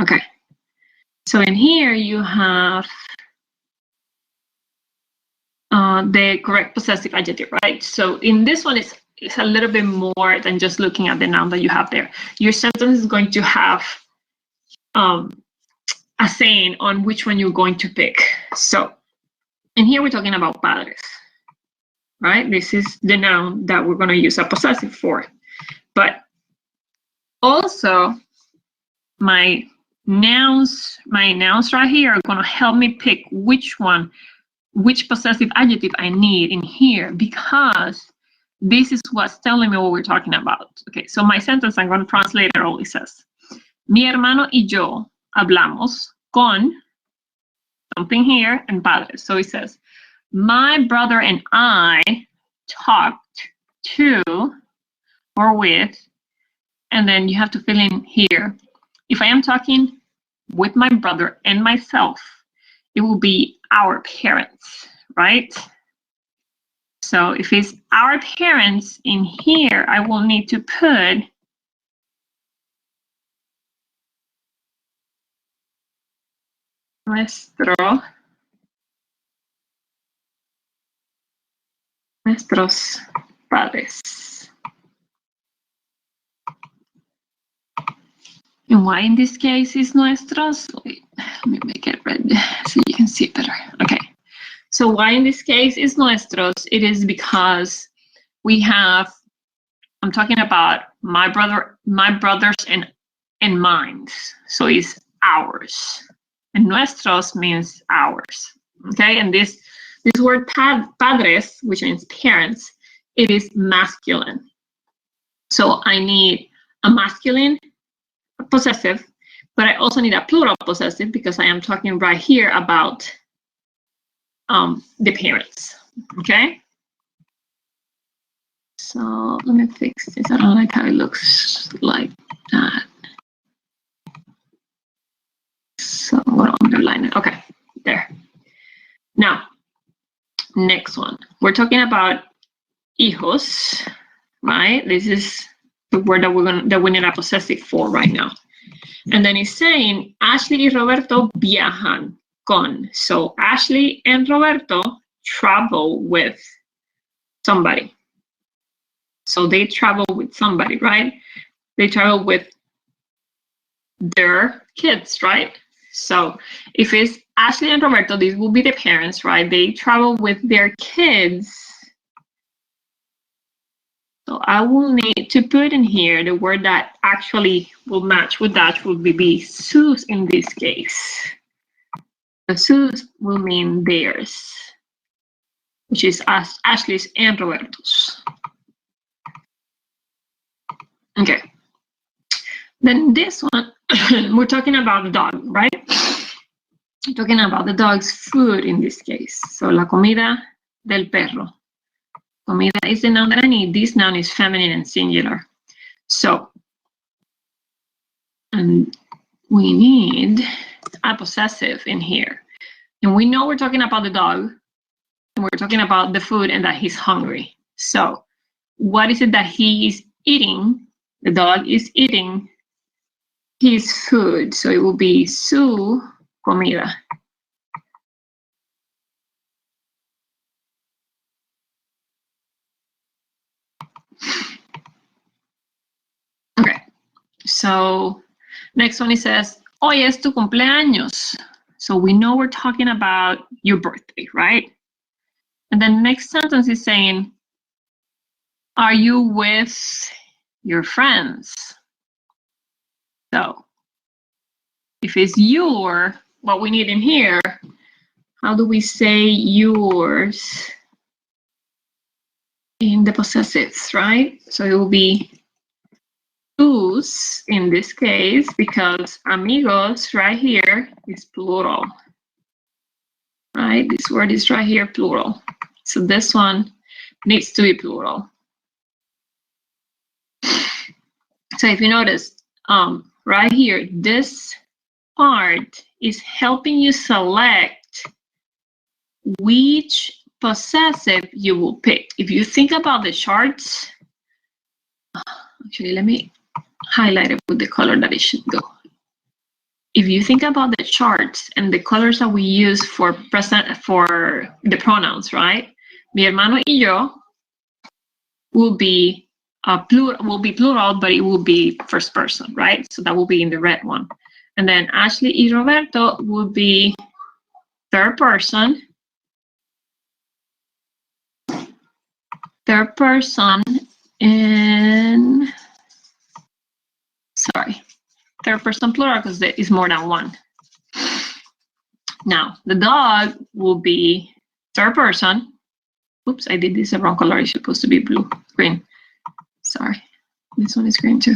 Okay. So in here you have the correct possessive adjective, right? So in this one, it's a little bit more than just looking at the noun that you have there. Your sentence is going to have a saying on which one you're going to pick. So in here, we're talking about padres, right? This is the noun that we're going to use a possessive for. But also, my nouns right here are going to help me pick which possessive adjective I need in here, because this is what's telling me what we're talking about. Okay, so my sentence, I'm going to translate it all. It says, mi hermano y yo hablamos con something here and padres. So it says, my brother and I talked to or with, and then you have to fill in here. If I am talking with my brother and myself, it will be our parents, right? So if it's our parents in here, I will need to put nuestros padres. And why in this case is nuestros? Wait, let me make it red so you can see it better. Okay. So why in this case is nuestros? It is because we have, I'm talking about my brothers and mine. So it's ours. And nuestros means ours. Okay, and this word padres, which means parents, it is masculine. So I need a masculine possessive, but I also need a plural possessive because I am talking right here about the parents. Okay. So let me fix this. I don't like how it looks like that. So I'm going to underline it. Okay, there. Now, next one. We're talking about hijos, right? This is the word that we need a possessive for right now. And then it's saying Ashley y Roberto viajan con. So Ashley and Roberto travel with somebody. So they travel with somebody, right? They travel with their kids, right? So if it's Ashley and Roberto, these will be the parents, right? They travel with their kids. So I will need to put in here the word that actually will match with that will be sus in this case. The sus will mean theirs, which is Ashley's and Roberto's. Okay. Then this one, we're talking about the dog, right? We're talking about the dog's food in this case. So la comida del perro. Comida is the noun that I need. This noun is feminine and singular. So, and we need a possessive in here. And we know we're talking about the dog, and we're talking about the food and that he's hungry. So, what is it that he is eating? The dog is eating his food. So it will be su comida. Okay, so next one, it says, hoy es tu cumpleaños. So we know we're talking about your birthday, right? And then next sentence is saying, are you with your friends? So if it's your, what we need in here, how do we say yours in the possessives, right? So it will be tus in this case, because amigos right here is plural, right? This word is right here, plural. So this one needs to be plural. So if you notice, right here, this part is helping you select which possessive you will pick. If you think about the charts, actually, let me highlight it with the color that it should go. if you think about the charts and the colors that we use for the pronouns, right? Mi hermano y yo will be plural, but it will be first person, right? So that will be in the red one. And then Ashley y Roberto will be third person. Third person in, sorry, third person plural because there is more than one. Now, the dog will be third person. Oops, I did this the wrong color. It's supposed to be green. Sorry, this one is green too.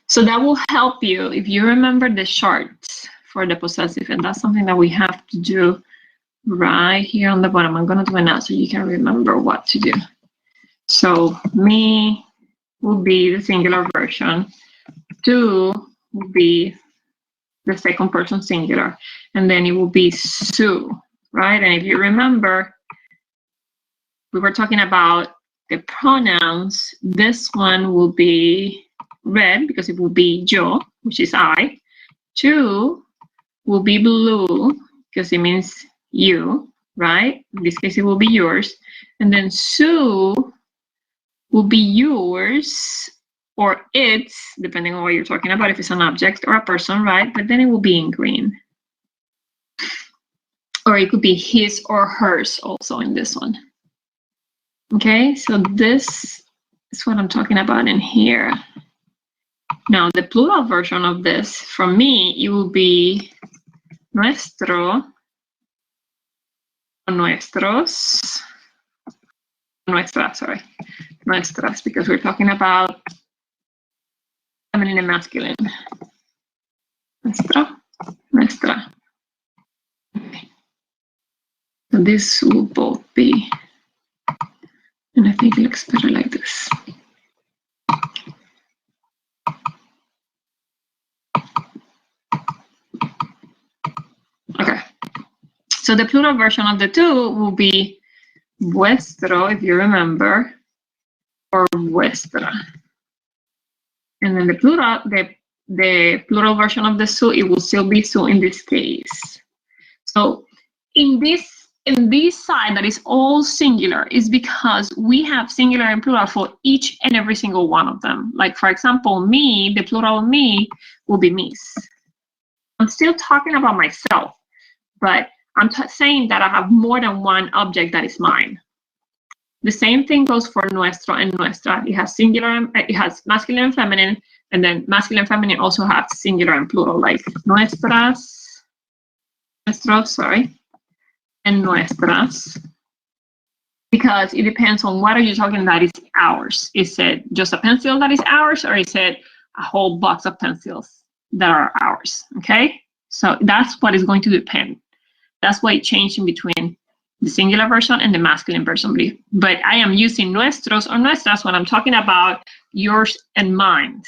So that will help you if you remember the charts for the possessive, and that's something that we have to do right here on the bottom. I'm going to do it now so you can remember what to do. So me will be the singular version. Tu will be the second person singular. And then it will be su, right? And if you remember, we were talking about the pronouns. This one will be red because it will be yo, which is I. Tu will be blue because it means you, right? In this case, it will be yours. And then su will be yours or its, depending on what you're talking about, if it's an object or a person, right? But then it will be in green. Or it could be his or hers also in this one. Okay, so this is what I'm talking about in here. Now, the plural version of this, from me, it will be nuestro, nuestros, nuestras, sorry, nuestras, because we're talking about feminine and masculine. Nuestro, nuestra. Okay. So this will both be, and I think it looks better like this. Okay. So the plural version of the two will be vuestro, if you remember, or vuestra. And then the plural version of the su, it will still be su in this case. So in this side that is all singular is because we have singular and plural for each and every single one of them. Like, for example, me, the plural of me will be mis. I'm still talking about myself, but I'm saying that I have more than one object that is mine. The same thing goes for nuestro and nuestra. It has singular, it has masculine and feminine, and then masculine and feminine also have singular and plural, like nuestras, nuestros, sorry, and nuestras. Because it depends on what are you talking that is ours. Is it just a pencil that is ours, or is it a whole box of pencils that are ours? Okay, so that's what is going to depend. That's why it changed in between the singular version and the masculine version. But I am using nuestros or nuestras when I'm talking about yours and mine,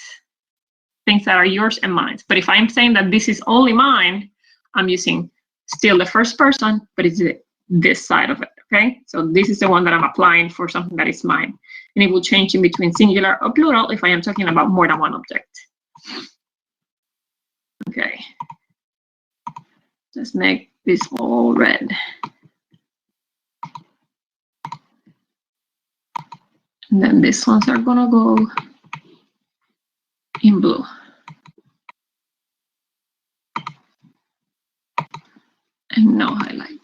things that are yours and mine. But if I'm saying that this is only mine, I'm using still the first person, but it's this side of it, okay? So this is the one that I'm applying for something that is mine. And it will change in between singular or plural if I am talking about more than one object. Okay. Let's make this all red. And then these ones are gonna go in blue. And no highlight.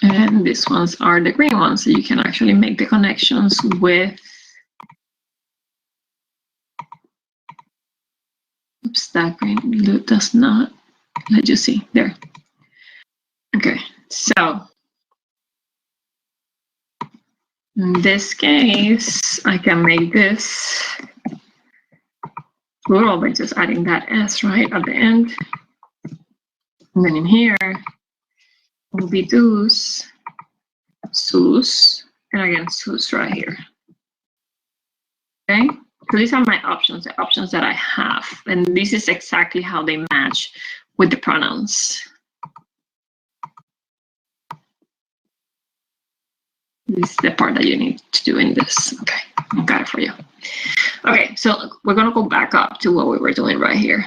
And these ones are the green ones, so you can actually make the connections with, oops, that green blue does not let you see there. Okay, so in this case, I can make this plural by just adding that S right at the end. And then in here will be dus, sus, and again sus right here. Okay, so these are my options, the options that I have, and this is exactly how they match with the pronouns. This is the part that you need to do in this. Okay, I got it for you. Okay, so we're gonna go back up to what we were doing right here.